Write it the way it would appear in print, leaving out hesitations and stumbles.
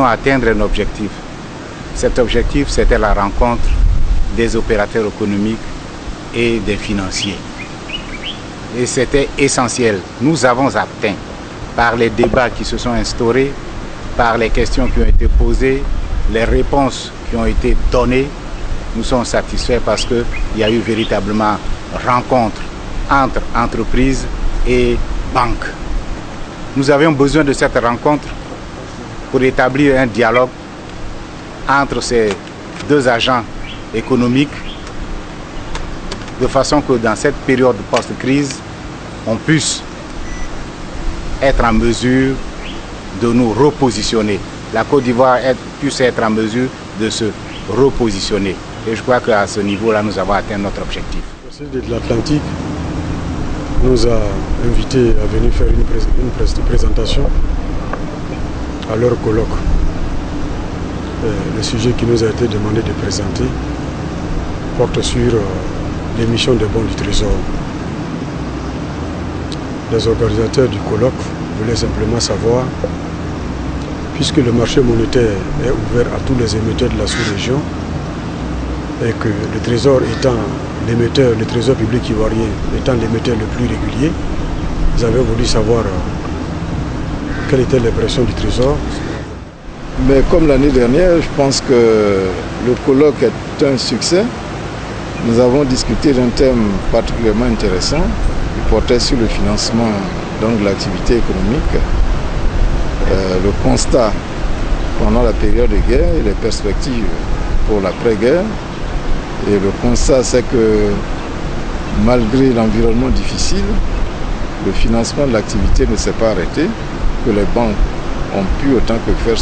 atteindre un objectif. Cet objectif, c'était la rencontre des opérateurs économiques et des financiers. Et c'était essentiel. Nous avons atteint, par les débats qui se sont instaurés, par les questions qui ont été posées, les réponses qui ont été données, nous sommes satisfaits parce qu'il y a eu véritablement rencontre entre entreprises et banques. Nous avions besoin de cette rencontre pour établir un dialogue entre ces deux agents économiques de façon que dans cette période post-crise, on puisse être en mesure de nous repositionner. La Côte d'Ivoire puisse être en mesure de se repositionner. Et je crois qu'à ce niveau-là, nous avons atteint notre objectif. Le président de l'Atlantique nous a invités à venir faire une présentation à leur colloque. Le sujet qui nous a été demandé de présenter porte sur l'émission des bons du Trésor. Les organisateurs du colloque voulaient simplement savoir, puisque le marché monétaire est ouvert à tous les émetteurs de la sous-région et que le Trésor étant l'émetteur, le Trésor public ivoirien étant l'émetteur le plus régulier, ils avaient voulu savoir quelle était l'impression du Trésor. Mais comme l'année dernière, je pense que le colloque est un succès. Nous avons discuté d'un thème particulièrement intéressant qui portait sur le financement de l'activité économique, le constat pendant la période de guerre et les perspectives pour l'après-guerre. Et le constat, c'est que malgré l'environnement difficile, le financement de l'activité ne s'est pas arrêté, que les banques ont pu autant que faire